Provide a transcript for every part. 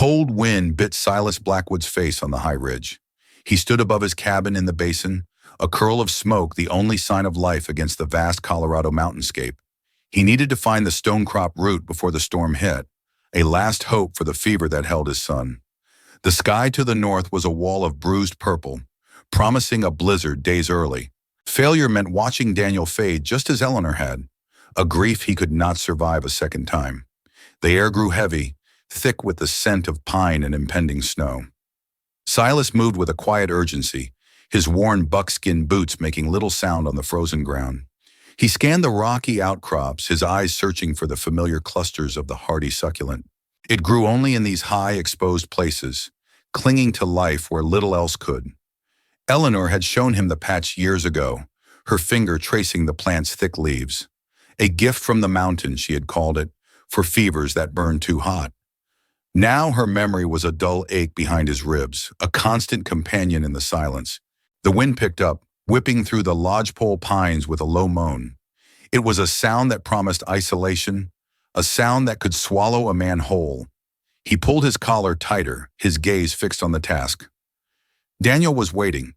cold wind bit Silas Blackwood's face on the high ridge. He stood above his cabin in the basin, a curl of smoke the only sign of life against the vast Colorado mountainscape. He needed to find the stonecrop root before the storm hit, a last hope for the fever that held his son. The sky to the north was a wall of bruised purple, promising a blizzard days early. Failure meant watching Daniel fade just as Eleanor had, a grief he could not survive a second time. The air grew heavy, thick with the scent of pine and impending snow. Silas moved with a quiet urgency, his worn buckskin boots making little sound on the frozen ground. He scanned the rocky outcrops, his eyes searching for the familiar clusters of the hardy succulent. It grew only in these high, exposed places, clinging to life where little else could. Eleanor had shown him the patch years ago, her finger tracing the plant's thick leaves. A gift from the mountains, she had called it, for fevers that burned too hot. Now her memory was a dull ache behind his ribs, a constant companion in the silence. The wind picked up, whipping through the lodgepole pines with a low moan. It was a sound that promised isolation, a sound that could swallow a man whole. He pulled his collar tighter, his gaze fixed on the task. Daniel was waiting.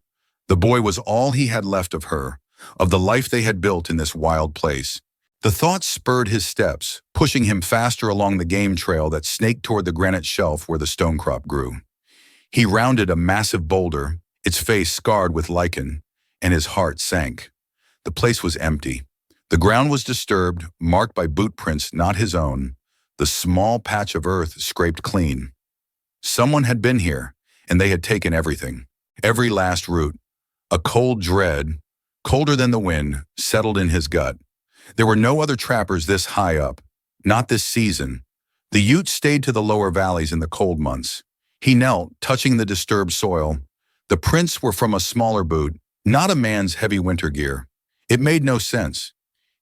The boy was all he had left of her, of the life they had built in this wild place. The thought spurred his steps, pushing him faster along the game trail that snaked toward the granite shelf where the stonecrop grew. He rounded a massive boulder, its face scarred with lichen, and his heart sank. The place was empty. The ground was disturbed, marked by boot prints not his own, the small patch of earth scraped clean. Someone had been here, and they had taken everything, every last root. A cold dread, colder than the wind, settled in his gut. There were no other trappers this high up, not this season. The Utes stayed to the lower valleys in the cold months. He knelt, touching the disturbed soil. The prints were from a smaller boot, not a man's heavy winter gear. It made no sense.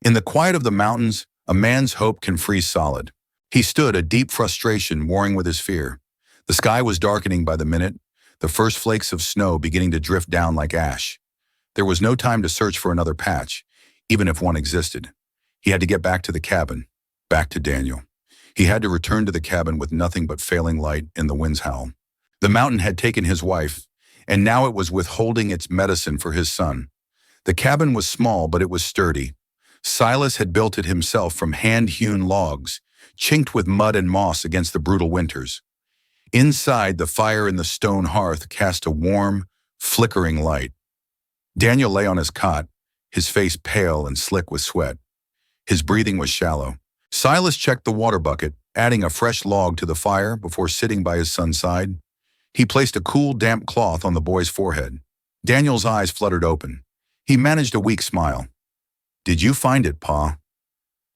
In the quiet of the mountains, a man's hope can freeze solid. He stood, a deep frustration warring with his fear. The sky was darkening by the minute, the first flakes of snow beginning to drift down like ash. There was no time to search for another patch, even if one existed. He had to get back to the cabin, back to Daniel. He had to return to the cabin with nothing but failing light and the wind's howl. The mountain had taken his wife, and now it was withholding its medicine for his son. The cabin was small, but it was sturdy. Silas had built it himself from hand-hewn logs, chinked with mud and moss against the brutal winters. Inside, the fire in the stone hearth cast a warm, flickering light. Daniel lay on his cot, his face pale and slick with sweat. His breathing was shallow. Silas checked the water bucket, adding a fresh log to the fire before sitting by his son's side. He placed a cool, damp cloth on the boy's forehead. Daniel's eyes fluttered open. He managed a weak smile. "Did you find it, Pa?"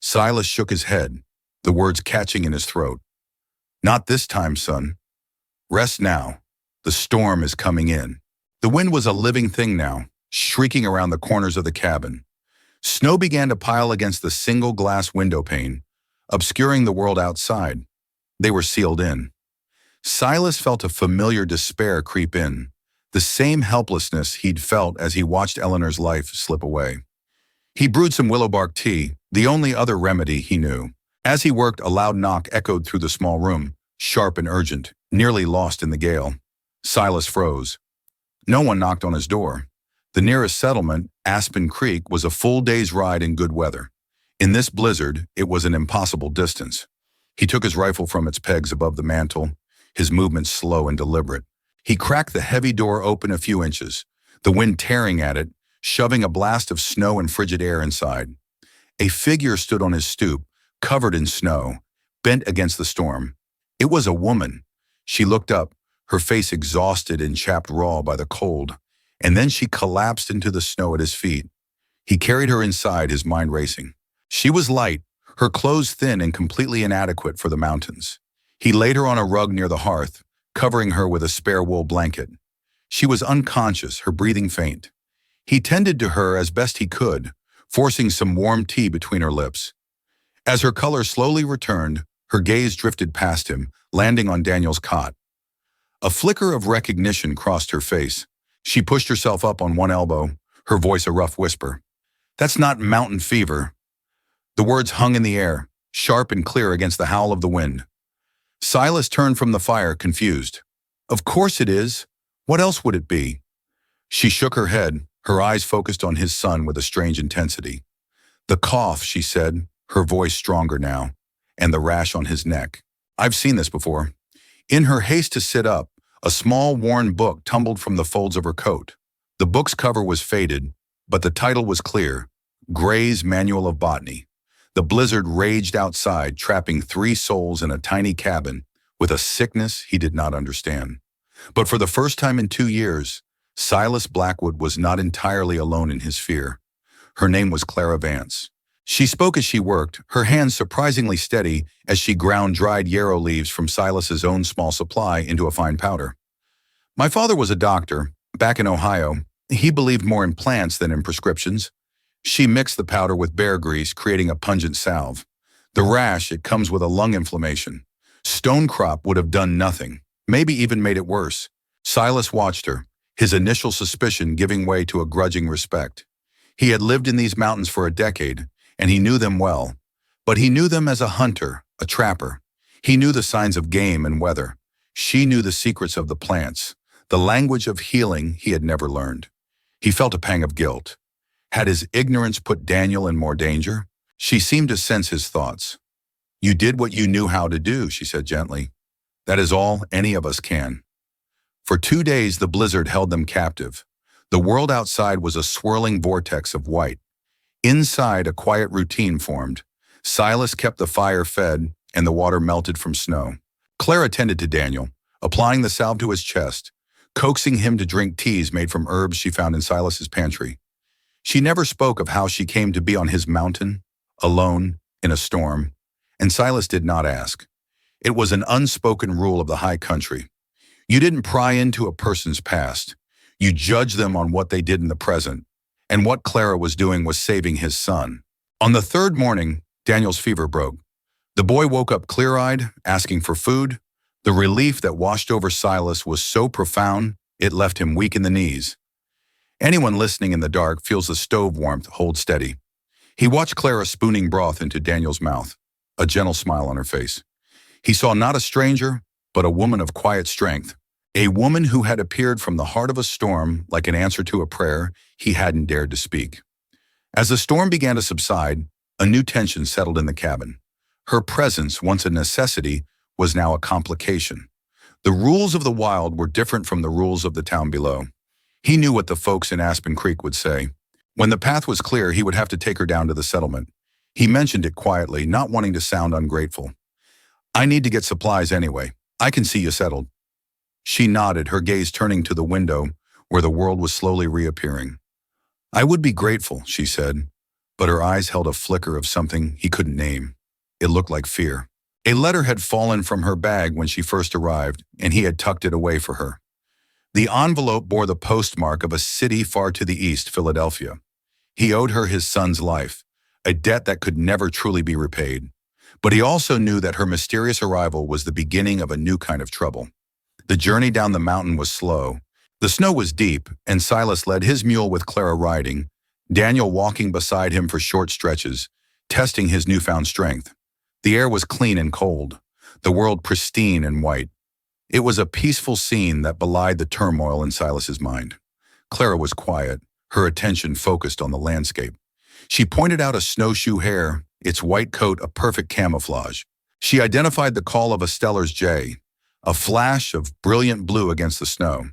Silas shook his head, the words catching in his throat. "Not this time, son. Rest now. The storm is coming in." The wind was a living thing now, shrieking around the corners of the cabin. Snow began to pile against the single glass window pane, obscuring the world outside. They were sealed in. Silas felt a familiar despair creep in, the same helplessness he'd felt as he watched Eleanor's life slip away. He brewed some willow bark tea, the only other remedy he knew. As he worked, a loud knock echoed through the small room, sharp and urgent, nearly lost in the gale. Silas froze. No one knocked on his door. The nearest settlement, Aspen Creek, was a full day's ride in good weather. In this blizzard, it was an impossible distance. He took his rifle from its pegs above the mantel, his movements slow and deliberate. He cracked the heavy door open a few inches, the wind tearing at it, shoving a blast of snow and frigid air inside. A figure stood on his stoop, covered in snow, bent against the storm. It was a woman. She looked up, her face exhausted and chapped raw by the cold, and then she collapsed into the snow at his feet. He carried her inside, his mind racing. She was light, her clothes thin and completely inadequate for the mountains. He laid her on a rug near the hearth, covering her with a spare wool blanket. She was unconscious, her breathing faint. He tended to her as best he could, forcing some warm tea between her lips. As her color slowly returned, her gaze drifted past him, landing on Daniel's cot. A flicker of recognition crossed her face. She pushed herself up on one elbow, her voice a rough whisper. "That's not mountain fever." The words hung in the air, sharp and clear against the howl of the wind. Silas turned from the fire, confused. Of course it is. What else would it be? She shook her head, her eyes focused on his son with a strange intensity. The cough, she said, her voice stronger now, and the rash on his neck. I've seen this before. In her haste to sit up, a small worn book tumbled from the folds of her coat. The book's cover was faded, but the title was clear, Gray's Manual of Botany. The blizzard raged outside, trapping 3 souls in a tiny cabin with a sickness he did not understand. But for the first time in 2 years, Silas Blackwood was not entirely alone in his fear. Her name was Clara Vance. She spoke as she worked, her hands surprisingly steady as she ground dried yarrow leaves from Silas's own small supply into a fine powder. My father was a doctor. Back in Ohio, he believed more in plants than in prescriptions. She mixed the powder with bear grease, creating a pungent salve. The rash, it comes with a lung inflammation. Stonecrop would have done nothing, maybe even made it worse. Silas watched her, his initial suspicion giving way to a grudging respect. He had lived in these mountains for a decade, and he knew them well. But he knew them as a hunter, a trapper. He knew the signs of game and weather. She knew the secrets of the plants, the language of healing he had never learned. He felt a pang of guilt. Had his ignorance put Daniel in more danger? She seemed to sense his thoughts. You did what you knew how to do, she said gently. That is all any of us can. For 2 days, the blizzard held them captive. The world outside was a swirling vortex of white. Inside, a quiet routine formed. Silas kept the fire fed, and the water melted from snow. Clara tended to Daniel, applying the salve to his chest, coaxing him to drink teas made from herbs she found in Silas's pantry. She never spoke of how she came to be on his mountain, alone, in a storm, and Silas did not ask. It was an unspoken rule of the high country. You didn't pry into a person's past. You judged them on what they did in the present, and what Clara was doing was saving his son. On the 3rd morning, Daniel's fever broke. The boy woke up clear-eyed, asking for food. The relief that washed over Silas was so profound, it left him weak in the knees. Anyone listening in the dark feels the stove warmth hold steady. He watched Clara spooning broth into Daniel's mouth, a gentle smile on her face. He saw not a stranger, but a woman of quiet strength, a woman who had appeared from the heart of a storm like an answer to a prayer he hadn't dared to speak. As the storm began to subside, a new tension settled in the cabin. Her presence, once a necessity, was now a complication. The rules of the wild were different from the rules of the town below. He knew what the folks in Aspen Creek would say. When the path was clear, he would have to take her down to the settlement. He mentioned it quietly, not wanting to sound ungrateful. I need to get supplies anyway. I can see you settled. She nodded, her gaze turning to the window where the world was slowly reappearing. I would be grateful, she said, but her eyes held a flicker of something he couldn't name. It looked like fear. A letter had fallen from her bag when she first arrived, and he had tucked it away for her. The envelope bore the postmark of a city far to the east, Philadelphia. He owed her his son's life, a debt that could never truly be repaid. But he also knew that her mysterious arrival was the beginning of a new kind of trouble. The journey down the mountain was slow. The snow was deep, and Silas led his mule with Clara riding, Daniel walking beside him for short stretches, testing his newfound strength. The air was clean and cold, the world pristine and white. It was a peaceful scene that belied the turmoil in Silas's mind. Clara was quiet, her attention focused on the landscape. She pointed out a snowshoe hare, its white coat a perfect camouflage. She identified the call of a Steller's jay, a flash of brilliant blue against the snow.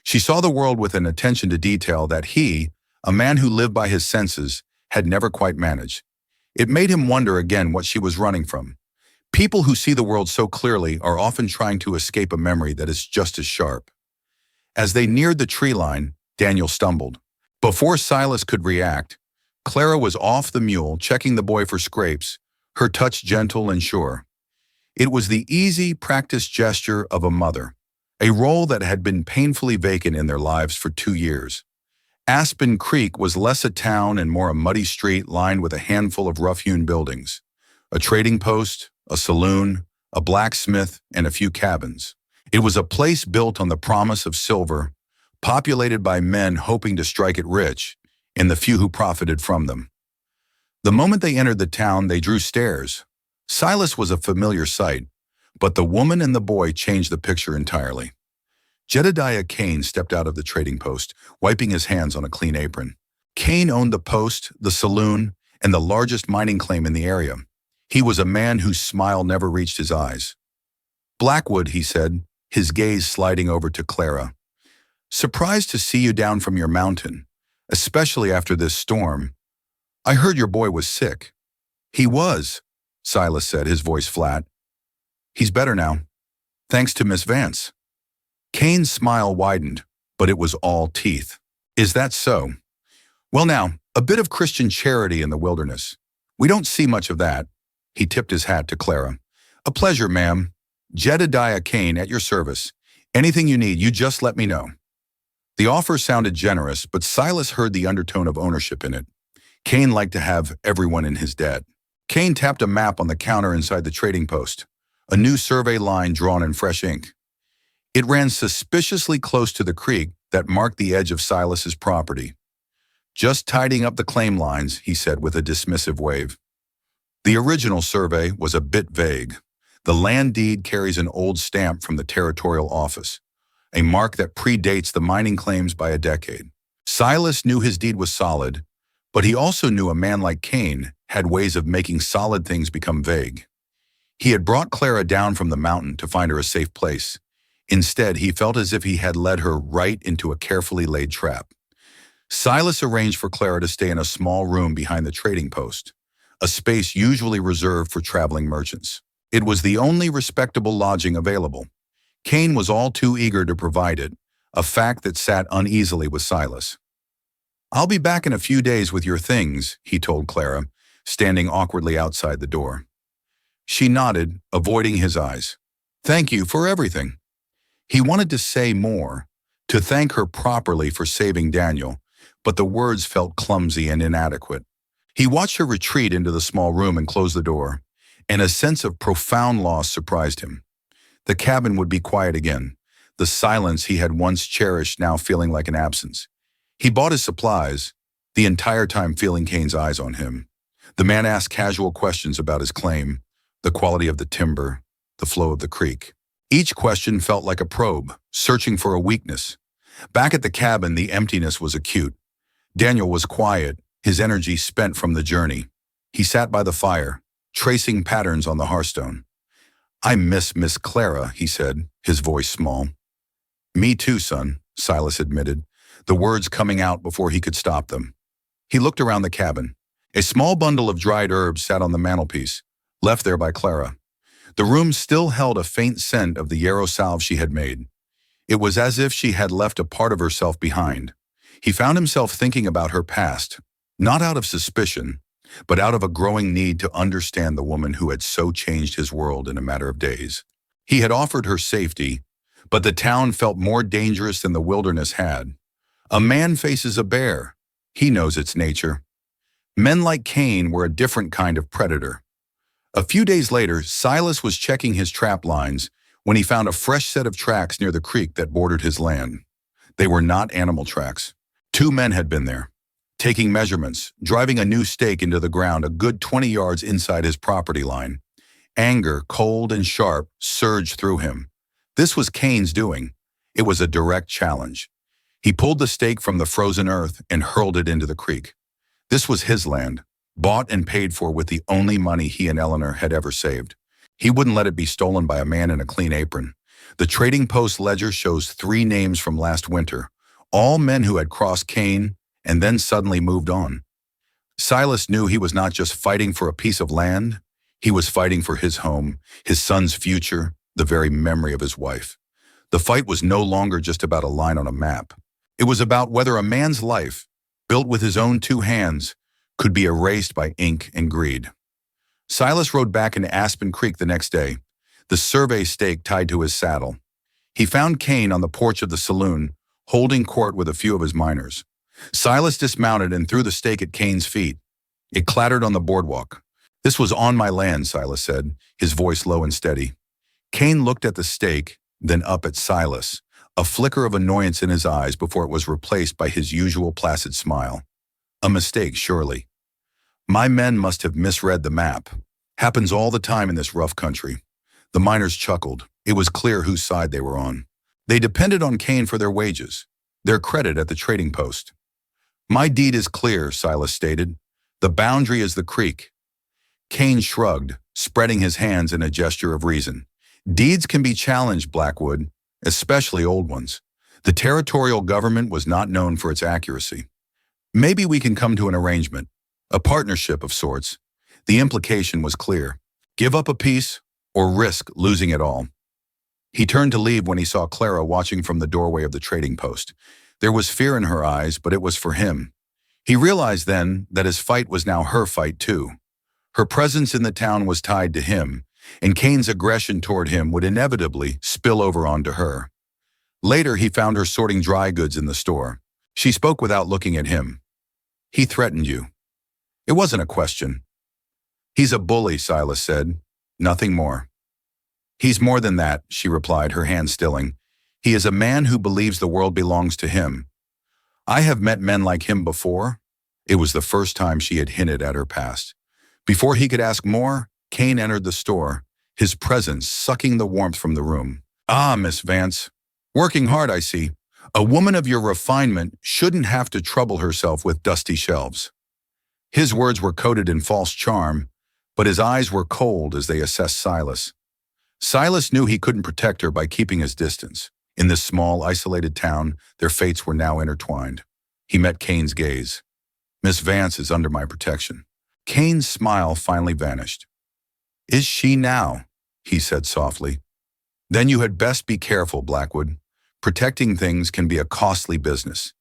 She saw the world with an attention to detail that he, a man who lived by his senses, had never quite managed. It made him wonder again what she was running from. People who see the world so clearly are often trying to escape a memory that is just as sharp. As they neared the tree line, Daniel stumbled. Before Silas could react, Clara was off the mule, checking the boy for scrapes, her touch gentle and sure. It was the easy, practiced gesture of a mother, a role that had been painfully vacant in their lives for 2 years. Aspen Creek was less a town and more a muddy street lined with a handful of rough-hewn buildings, a trading post, a saloon, a blacksmith, and a few cabins. It was a place built on the promise of silver, populated by men hoping to strike it rich, and the few who profited from them. The moment they entered the town, they drew stares. Silas was a familiar sight, But the woman and the boy changed the picture entirely. Jedediah Kane stepped out of the trading post, wiping his hands on a clean apron. Kane owned the post, the saloon, and the largest mining claim in the area. He was a man whose smile never reached his eyes. "Blackwood," he said, his gaze sliding over to Clara. "Surprised to see you down from your mountain, especially after this storm. I heard your boy was sick." "He was," Silas said, his voice flat. "He's better now, thanks to Miss Vance." Kane's smile widened, but it was all teeth. "Is that so? Well now, a bit of Christian charity in the wilderness. We don't see much of that." He tipped his hat to Clara. "A pleasure, ma'am. Jedediah Kane at your service. Anything you need, you just let me know." The offer sounded generous, but Silas heard the undertone of ownership in it. Kane liked to have everyone in his debt. Kane tapped a map on the counter inside the trading post, a new survey line drawn in fresh ink. It ran suspiciously close to the creek that marked the edge of Silas's property. "Just tidying up the claim lines," he said with a dismissive wave. The original survey was a bit vague. The land deed carries an old stamp from the territorial office, a mark that predates the mining claims by a decade. Silas knew his deed was solid, but he also knew a man like Kane had ways of making solid things become vague. He had brought Clara down from the mountain to find her a safe place. Instead, he felt as if he had led her right into a carefully laid trap. Silas arranged for Clara to stay in a small room behind the trading post, a space usually reserved for traveling merchants. It was the only respectable lodging available. Kane was all too eager to provide it, a fact that sat uneasily with Silas. "I'll be back in a few days with your things," he told Clara, standing awkwardly outside the door. She nodded, avoiding his eyes. "Thank you for everything." He wanted to say more, to thank her properly for saving Daniel, but the words felt clumsy and inadequate. He watched her retreat into the small room and close the door, and a sense of profound loss surprised him. The cabin would be quiet again, the silence he had once cherished now feeling like an absence. He bought his supplies, the entire time feeling Kane's eyes on him. The man asked casual questions about his claim, the quality of the timber, the flow of the creek. Each question felt like a probe, searching for a weakness. Back at the cabin, the emptiness was acute. Daniel was quiet, his energy spent from the journey. He sat by the fire, tracing patterns on the hearthstone. "I miss Miss Clara," he said, his voice small. "Me too, son," Silas admitted, the words coming out before he could stop them. He looked around the cabin. A small bundle of dried herbs sat on the mantelpiece, left there by Clara. The room still held a faint scent of the yarrow salve she had made. It was as if she had left a part of herself behind. He found himself thinking about her past, not out of suspicion, but out of a growing need to understand the woman who had so changed his world in a matter of days. He had offered her safety, but the town felt more dangerous than the wilderness had. A man faces a bear. He knows its nature. Men like Kane were a different kind of predator. A few days later, Silas was checking his trap lines when he found a fresh set of tracks near the creek that bordered his land. They were not animal tracks. 2 men had been there, taking measurements, driving a new stake into the ground a good 20 yards inside his property line. Anger, cold and sharp, surged through him. This was Kane's doing. It was a direct challenge. He pulled the stake from the frozen earth and hurled it into the creek. This was his land, bought and paid for with the only money he and Eleanor had ever saved. He wouldn't let it be stolen by a man in a clean apron. The trading post ledger shows 3 names from last winter, all men who had crossed Kane and then suddenly moved on. Silas knew he was not just fighting for a piece of land, he was fighting for his home, his son's future, the very memory of his wife. The fight was no longer just about a line on a map. It was about whether a man's life, built with his own 2 hands, could be erased by ink and greed. Silas rode back into Aspen Creek the next day, the survey stake tied to his saddle. He found Kane on the porch of the saloon, holding court with a few of his miners. Silas dismounted and threw the stake at Kane's feet. It clattered on the boardwalk. "This was on my land," Silas said, his voice low and steady. Kane looked at the stake, then up at Silas, a flicker of annoyance in his eyes before it was replaced by his usual placid smile. "A mistake, surely. My men must have misread the map. Happens all the time in this rough country. The miners chuckled. It was clear whose side they were on. They depended on Kane for their wages, their credit at the trading post. My deed is clear, Silas stated. The boundary is the creek. Kane shrugged, spreading his hands in a gesture of reason. Deeds can be challenged, Blackwood, especially old ones. The territorial government was not known for its accuracy. Maybe we can come to an arrangement, a partnership of sorts. The implication was clear. Give up a piece or risk losing it all. He turned to leave when he saw Clara watching from the doorway of the trading post. There was fear in her eyes, but it was for him. He realized then that his fight was now her fight too. Her presence in the town was tied to him, and Kane's aggression toward him would inevitably spill over onto her. Later, he found her sorting dry goods in the store. She spoke without looking at him. He threatened you. It wasn't a question. He's a bully, Silas said. Nothing more. He's more than that, she replied, her hand stilling. He is a man who believes the world belongs to him. I have met men like him before. It was the first time she had hinted at her past. Before he could ask more, Kane entered the store, his presence sucking the warmth from the room. Ah, Miss Vance. Working hard, I see. A woman of your refinement shouldn't have to trouble herself with dusty shelves. His words were coated in false charm, but his eyes were cold as they assessed Silas. Silas knew he couldn't protect her by keeping his distance. In this small, isolated town, their fates were now intertwined. He met Kane's gaze. Miss Vance is under my protection. Kane's smile finally vanished. Is she now? He said softly. Then you had best be careful, Blackwood. Protecting things can be a costly business.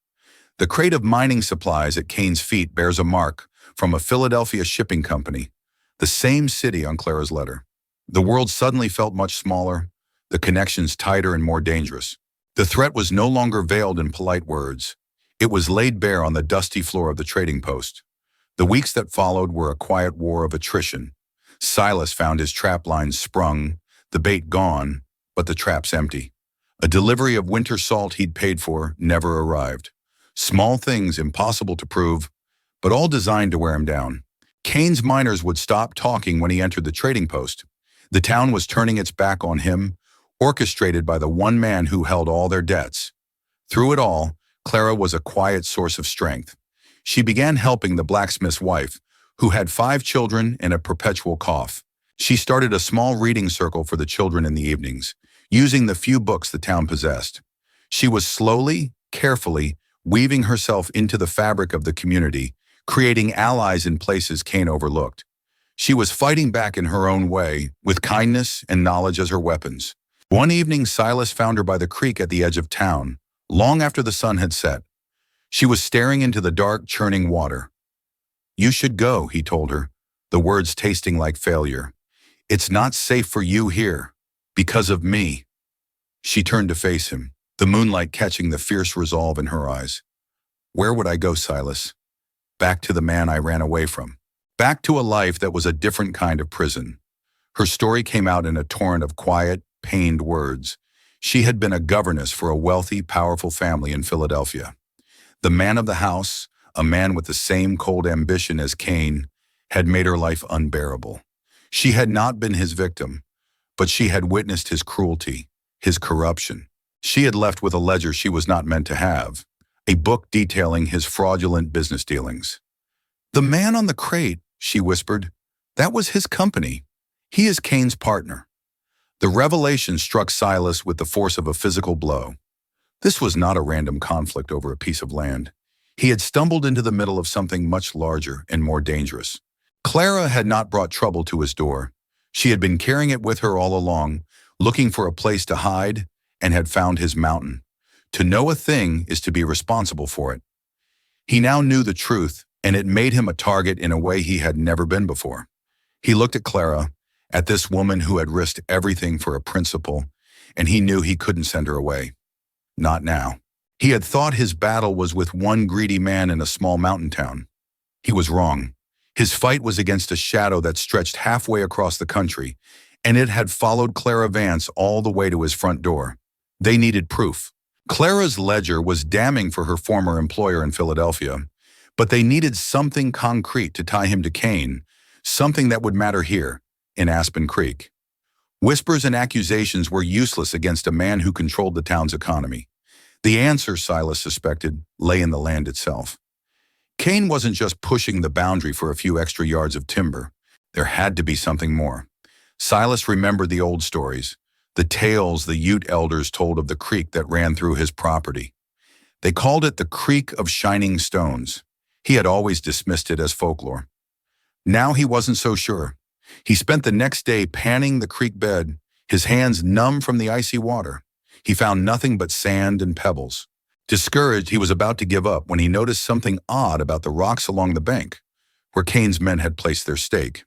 The crate of mining supplies at Kane's feet bears a mark from a Philadelphia shipping company, the same city on Clara's letter. The world suddenly felt much smaller, the connections tighter and more dangerous. The threat was no longer veiled in polite words. It was laid bare on the dusty floor of the trading post. The weeks that followed were a quiet war of attrition. Silas found his trap lines sprung, the bait gone, but the traps empty. A delivery of winter salt he'd paid for never arrived. Small things impossible to prove, but all designed to wear him down. Kane's miners would stop talking when he entered the trading post. The town was turning its back on him, orchestrated by the one man who held all their debts. Through it all, Clara was a quiet source of strength. She began helping the blacksmith's wife, who had 5 children and a perpetual cough. She started a small reading circle for the children in the evenings, using the few books the town possessed. She was slowly, carefully, weaving herself into the fabric of the community, creating allies in places Kane overlooked. She was fighting back in her own way, with kindness and knowledge as her weapons. One evening, Silas found her by the creek at the edge of town, long after the sun had set. She was staring into the dark, churning water. You should go, he told her, the words tasting like failure. It's not safe for you here, because of me. She turned to face him, the moonlight catching the fierce resolve in her eyes. Where would I go, Silas? Back to the man I ran away from. Back to a life that was a different kind of prison. Her story came out in a torrent of quiet, pained words. She had been a governess for a wealthy, powerful family in Philadelphia. The man of the house, a man with the same cold ambition as Kane, had made her life unbearable. She had not been his victim, but she had witnessed his cruelty, his corruption. She had left with a ledger she was not meant to have, a book detailing his fraudulent business dealings. The man on the crate, she whispered, that was his company. He is Kane's partner. The revelation struck Silas with the force of a physical blow. This was not a random conflict over a piece of land. He had stumbled into the middle of something much larger and more dangerous. Clara had not brought trouble to his door. She had been carrying it with her all along, looking for a place to hide, and had found his mountain. To know a thing is to be responsible for it. He now knew the truth, and it made him a target in a way he had never been before. He looked at Clara, at this woman who had risked everything for a principle, and he knew he couldn't send her away. Not now. He had thought his battle was with one greedy man in a small mountain town. He was wrong. His fight was against a shadow that stretched halfway across the country, and it had followed Clara Vance all the way to his front door. They needed proof. Clara's ledger was damning for her former employer in Philadelphia, but they needed something concrete to tie him to Kane, something that would matter here, in Aspen Creek. Whispers and accusations were useless against a man who controlled the town's economy. The answer, Silas suspected, lay in the land itself. Cain wasn't just pushing the boundary for a few extra yards of timber. There had to be something more. Silas remembered the old stories, the tales the Ute elders told of the creek that ran through his property. They called it the Creek of Shining Stones. He had always dismissed it as folklore. Now he wasn't so sure. He spent the next day panning the creek bed, his hands numb from the icy water. He found nothing but sand and pebbles. Discouraged, he was about to give up when he noticed something odd about the rocks along the bank, where Cain's men had placed their stake.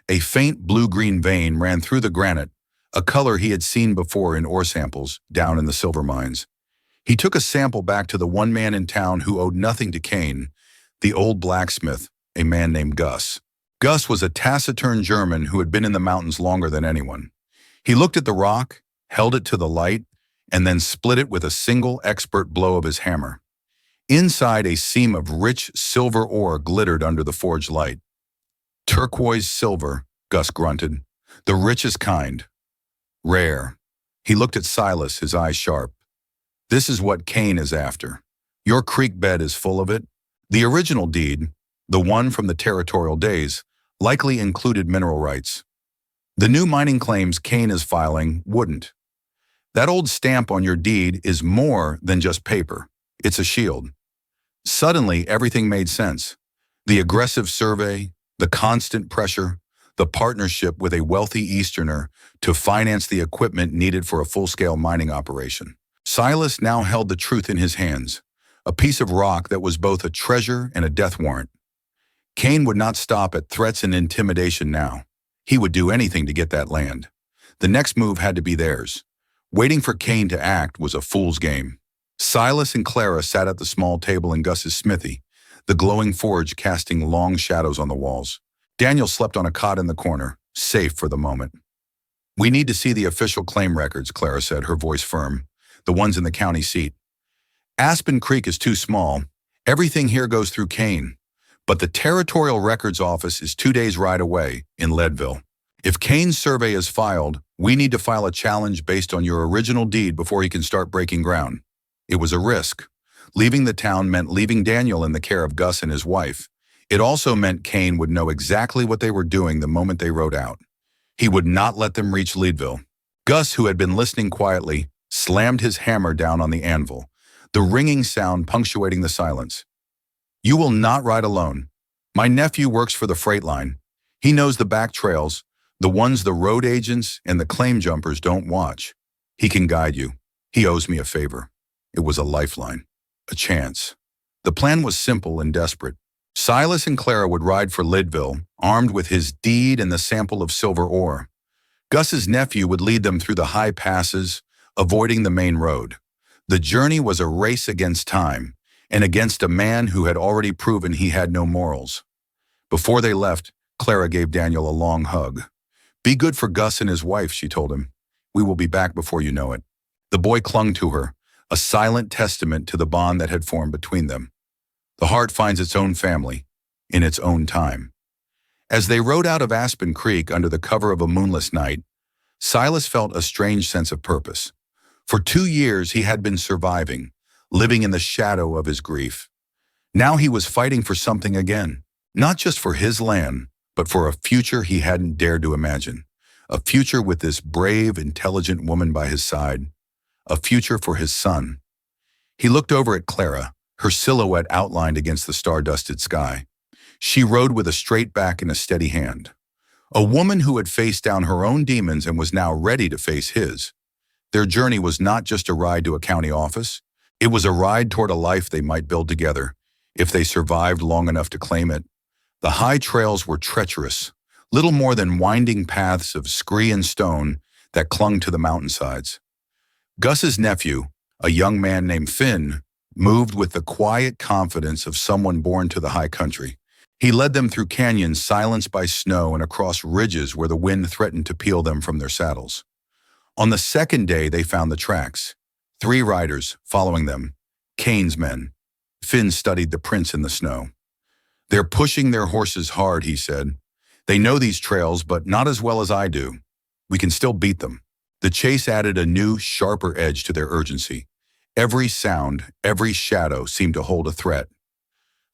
A faint blue-green vein ran through the granite, a color he had seen before in ore samples down in the silver mines. He took a sample back to the one man in town who owed nothing to Cain, the old blacksmith, a man named Gus. Gus was a taciturn German who had been in the mountains longer than anyone. He looked at the rock, held it to the light, and then split it with a single expert blow of his hammer. Inside, a seam of rich silver ore glittered under the forged light. Turquoise silver, Gus grunted. The richest kind. Rare. He looked at Silas, his eyes sharp. This is what Cain is after. Your creek bed is full of it. The original deed, the one from the territorial days, likely included mineral rights. The new mining claims Cain is filing wouldn't. That old stamp on your deed is more than just paper. It's a shield. Suddenly, everything made sense. The aggressive survey, the constant pressure, the partnership with a wealthy Easterner to finance the equipment needed for a full-scale mining operation. Silas now held the truth in his hands, a piece of rock that was both a treasure and a death warrant. Cain would not stop at threats and intimidation now. He would do anything to get that land. The next move had to be theirs. Waiting for Cain to act was a fool's game. Silas and Clara sat at the small table in Gus's smithy, the glowing forge casting long shadows on the walls. Daniel slept on a cot in the corner, safe for the moment. We need to see the official claim records, Clara said, her voice firm, the ones in the county seat. Aspen Creek is too small. Everything here goes through Cain. But the Territorial Records Office is 2 days' ride away in Leadville. If Cain's survey is filed, we need to file a challenge based on your original deed before he can start breaking ground. It was a risk. Leaving the town meant leaving Daniel in the care of Gus and his wife. It also meant Cain would know exactly what they were doing the moment they rode out. He would not let them reach Leadville. Gus, who had been listening quietly, slammed his hammer down on the anvil, the ringing sound punctuating the silence. You will not ride alone. My nephew works for the freight line. He knows the back trails, the ones the road agents and the claim jumpers don't watch. He can guide you. He owes me a favor. It was a lifeline, a chance. The plan was simple and desperate. Silas and Clara would ride for Leadville, armed with his deed and the sample of silver ore. Gus's nephew would lead them through the high passes, avoiding the main road. The journey was a race against time, and against a man who had already proven he had no morals. Before they left, Clara gave Daniel a long hug. Be good for Gus and his wife, she told him. We will be back before you know it. The boy clung to her, a silent testament to the bond that had formed between them. The heart finds its own family, in its own time. As they rode out of Aspen Creek under the cover of a moonless night, Silas felt a strange sense of purpose. For 2 years he had been surviving, living in the shadow of his grief. Now he was fighting for something again, not just for his land, but for a future he hadn't dared to imagine. A future with this brave, intelligent woman by his side. A future for his son. He looked over at Clara, her silhouette outlined against the star-dusted sky. She rode with a straight back and a steady hand. A woman who had faced down her own demons and was now ready to face his. Their journey was not just a ride to a county office. It was a ride toward a life they might build together, if they survived long enough to claim it. The high trails were treacherous, little more than winding paths of scree and stone that clung to the mountainsides. Gus's nephew, a young man named Finn, moved with the quiet confidence of someone born to the high country. He led them through canyons silenced by snow and across ridges where the wind threatened to peel them from their saddles. On the second day, they found the tracks. 3 riders following them, Cain's men. Finn studied the prints in the snow. They're pushing their horses hard, he said. They know these trails, but not as well as I do. We can still beat them. The chase added a new, sharper edge to their urgency. Every sound, every shadow seemed to hold a threat.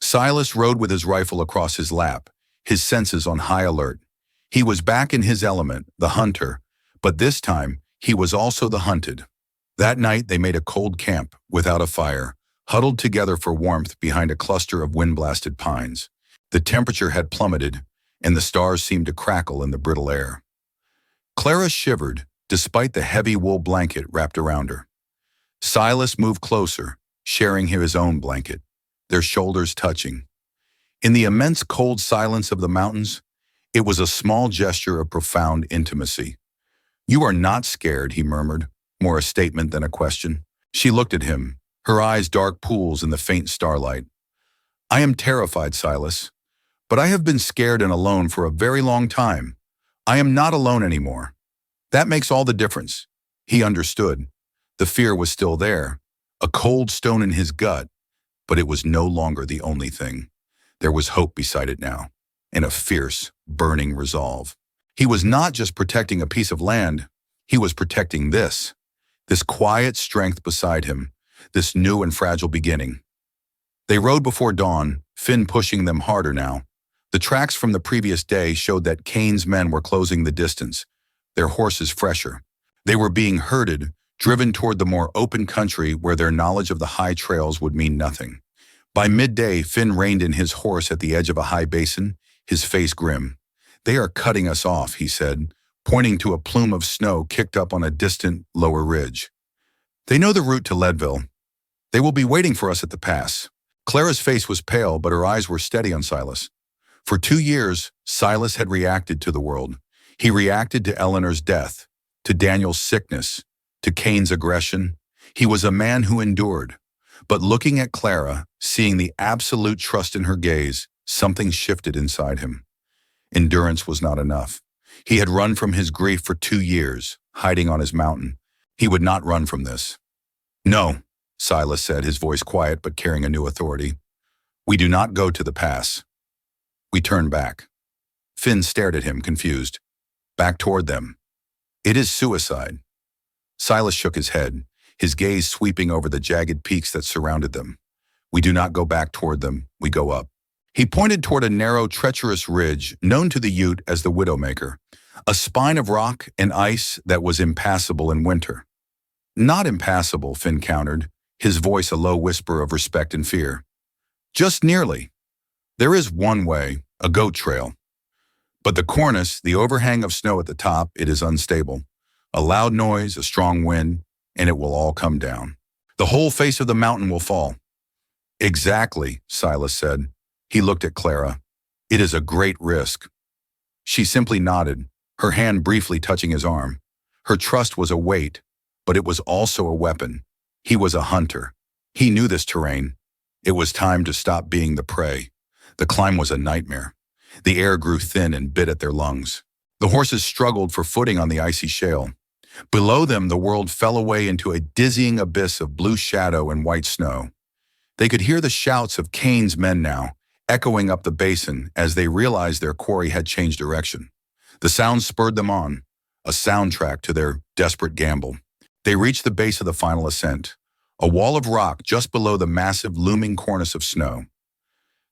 Silas rode with his rifle across his lap, his senses on high alert. He was back in his element, the hunter, but this time he was also the hunted. That night they made a cold camp, without a fire, huddled together for warmth behind a cluster of wind-blasted pines. The temperature had plummeted, and the stars seemed to crackle in the brittle air. Clara shivered, despite the heavy wool blanket wrapped around her. Silas moved closer, sharing his own blanket, their shoulders touching. In the immense cold silence of the mountains, it was a small gesture of profound intimacy. "You are not scared," he murmured, more a statement than a question. She looked at him, her eyes dark pools in the faint starlight. "I am terrified, Silas, but I have been scared and alone for a very long time. I am not alone anymore. That makes all the difference." He understood. The fear was still there, a cold stone in his gut, but it was no longer the only thing. There was hope beside it now, and a fierce, burning resolve. He was not just protecting a piece of land, he was protecting this quiet strength beside him, this new and fragile beginning. They rode before dawn, Finn pushing them harder now. The tracks from the previous day showed that Kane's men were closing the distance, their horses fresher. They were being herded, driven toward the more open country where their knowledge of the high trails would mean nothing. By midday, Finn reined in his horse at the edge of a high basin, his face grim. "They are cutting us off," he said, pointing to a plume of snow kicked up on a distant, lower ridge. "They know the route to Leadville. They will be waiting for us at the pass." Clara's face was pale, but her eyes were steady on Silas. For 2 years, Silas had reacted to the world. He reacted to Eleanor's death, to Daniel's sickness, to Kane's aggression. He was a man who endured. But looking at Clara, seeing the absolute trust in her gaze, something shifted inside him. Endurance was not enough. He had run from his grief for 2 years, hiding on his mountain. He would not run from this. "No," Silas said, his voice quiet but carrying a new authority. "We do not go to the pass. We turn back." Finn stared at him, confused. "Back toward them. It is suicide." Silas shook his head, his gaze sweeping over the jagged peaks that surrounded them. "We do not go back toward them, we go up." He pointed toward a narrow, treacherous ridge known to the Ute as the Widowmaker, a spine of rock and ice that was impassable in winter. "Not impassable," Finn countered, his voice a low whisper of respect and fear. "Just nearly. There is one way, a goat trail. But the cornice, the overhang of snow at the top, it is unstable. A loud noise, a strong wind, and it will all come down. The whole face of the mountain will fall." "Exactly," Silas said. He looked at Clara. "It is a great risk." She simply nodded, her hand briefly touching his arm. Her trust was a weight, but it was also a weapon. He was a hunter. He knew this terrain. It was time to stop being the prey. The climb was a nightmare. The air grew thin and bit at their lungs. The horses struggled for footing on the icy shale. Below them, the world fell away into a dizzying abyss of blue shadow and white snow. They could hear the shouts of Kane's men now, echoing up the basin as they realized their quarry had changed direction. The sound spurred them on, a soundtrack to their desperate gamble. They reached the base of the final ascent, a wall of rock just below the massive looming cornice of snow.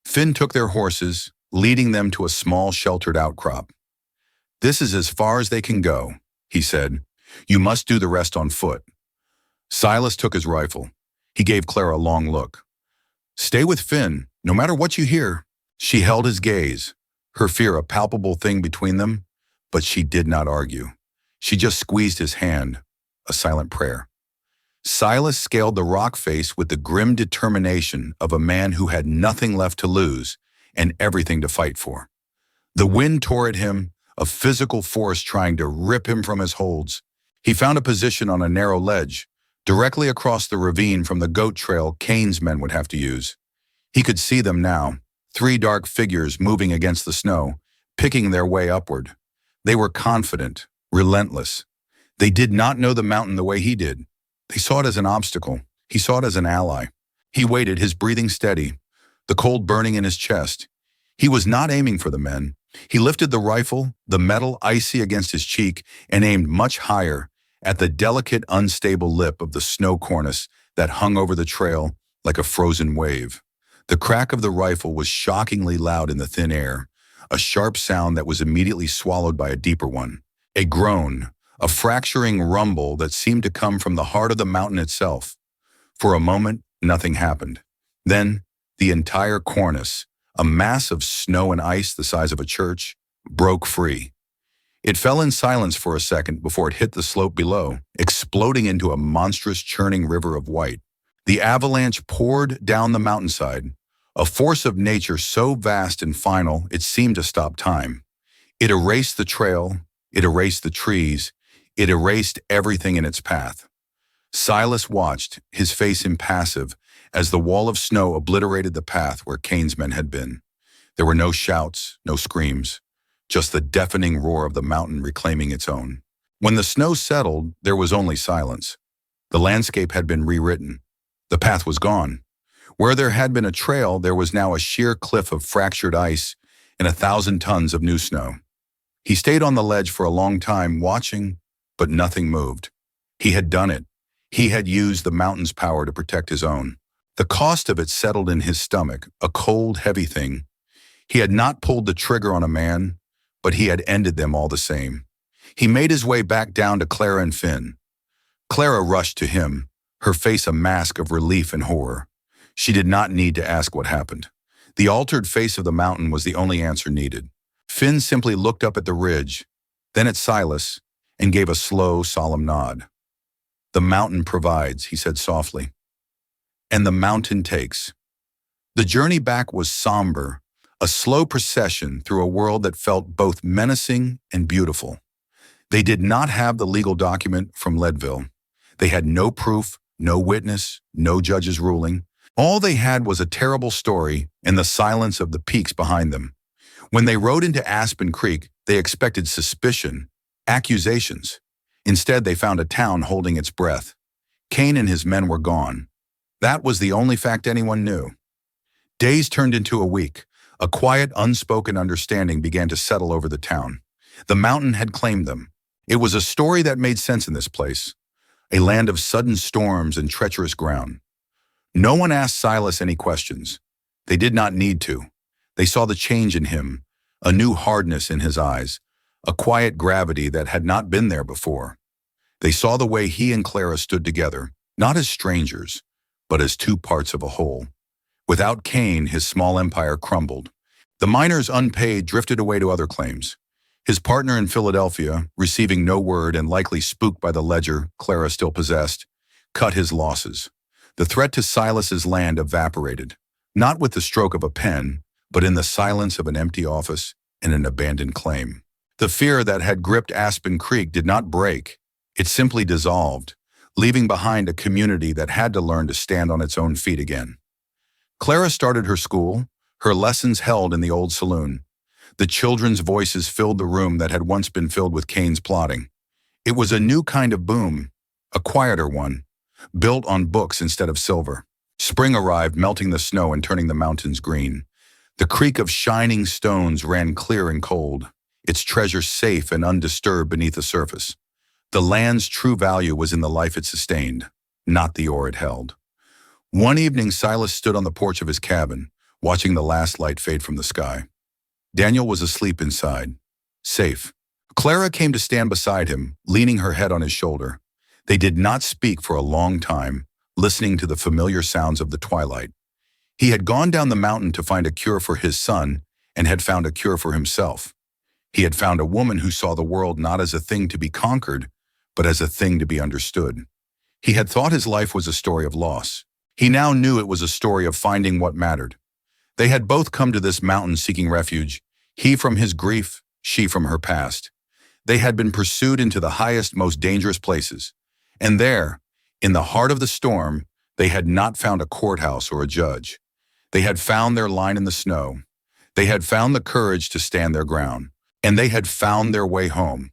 Finn took their horses, leading them to a small sheltered outcrop. "This is as far as they can go," he said. "You must do the rest on foot." Silas took his rifle. He gave Clara a long look. "Stay with Finn, no matter what you hear." She held his gaze, her fear a palpable thing between them, but she did not argue. She just squeezed his hand, a silent prayer. Silas scaled the rock face with the grim determination of a man who had nothing left to lose and everything to fight for. The wind tore at him, a physical force trying to rip him from his holds. He found a position on a narrow ledge, directly across the ravine from the goat trail Kane's men would have to use. He could see them now, 3 dark figures moving against the snow, picking their way upward. They were confident, relentless. They did not know the mountain the way he did. They saw it as an obstacle. He saw it as an ally. He waited, his breathing steady, the cold burning in his chest. He was not aiming for the men. He lifted the rifle, the metal icy against his cheek, and aimed much higher at the delicate, unstable lip of the snow cornice that hung over the trail like a frozen wave. The crack of the rifle was shockingly loud in the thin air, a sharp sound that was immediately swallowed by a deeper one. A groan, a fracturing rumble that seemed to come from the heart of the mountain itself. For a moment, nothing happened. Then, the entire cornice, a mass of snow and ice the size of a church, broke free. It fell in silence for a second before it hit the slope below, exploding into a monstrous churning river of white. The avalanche poured down the mountainside, a force of nature so vast and final it seemed to stop time. It erased the trail, it erased the trees, it erased everything in its path. Silas watched, his face impassive, as the wall of snow obliterated the path where Cain's men had been. There were no shouts, no screams, just the deafening roar of the mountain reclaiming its own. When the snow settled, there was only silence. The landscape had been rewritten. The path was gone. Where there had been a trail, there was now a sheer cliff of fractured ice and 1,000 tons of new snow. He stayed on the ledge for a long time, watching, but nothing moved. He had done it. He had used the mountain's power to protect his own. The cost of it settled in his stomach, a cold, heavy thing. He had not pulled the trigger on a man, but he had ended them all the same. He made his way back down to Clara and Finn. Clara rushed to him, her face a mask of relief and horror. She did not need to ask what happened. The altered face of the mountain was the only answer needed. Finn simply looked up at the ridge, then at Silas, and gave a slow, solemn nod. "The mountain provides," he said softly. "And the mountain takes." The journey back was somber, a slow procession through a world that felt both menacing and beautiful. They did not have the legal document from Leadville. They had no proof, no witness, no judge's ruling. All they had was a terrible story and the silence of the peaks behind them. When they rode into Aspen Creek, they expected suspicion, accusations. Instead, they found a town holding its breath. Cain and his men were gone. That was the only fact anyone knew. Days turned into a week. A quiet, unspoken understanding began to settle over the town. The mountain had claimed them. It was a story that made sense in this place, a land of sudden storms and treacherous ground. No one asked Silas any questions. They did not need to. They saw the change in him, a new hardness in his eyes, a quiet gravity that had not been there before. They saw the way he and Clara stood together, not as strangers, but as two parts of a whole. Without Cain, his small empire crumbled. The miners unpaid drifted away to other claims. His partner in Philadelphia, receiving no word and likely spooked by the ledger Clara still possessed, cut his losses. The threat to Silas's land evaporated, not with the stroke of a pen, but in the silence of an empty office and an abandoned claim. The fear that had gripped Aspen Creek did not break. It simply dissolved, leaving behind a community that had to learn to stand on its own feet again. Clara started her school, her lessons held in the old saloon. The children's voices filled the room that had once been filled with Cain's plotting. It was a new kind of boom, a quieter one, built on books instead of silver. Spring arrived, melting the snow and turning the mountains green. The creek of shining stones ran clear and cold, its treasure safe and undisturbed beneath the surface. The land's true value was in the life it sustained, not the ore it held. One evening, Silas stood on the porch of his cabin, watching the last light fade from the sky. Daniel was asleep inside, safe. Clara came to stand beside him, leaning her head on his shoulder. They did not speak for a long time, listening to the familiar sounds of the twilight. He had gone down the mountain to find a cure for his son and had found a cure for himself. He had found a woman who saw the world not as a thing to be conquered, but as a thing to be understood. He had thought his life was a story of loss. He now knew it was a story of finding what mattered. They had both come to this mountain seeking refuge, he from his grief, she from her past. They had been pursued into the highest, most dangerous places. And there, in the heart of the storm, they had not found a courthouse or a judge. They had found their line in the snow. They had found the courage to stand their ground. And they had found their way home.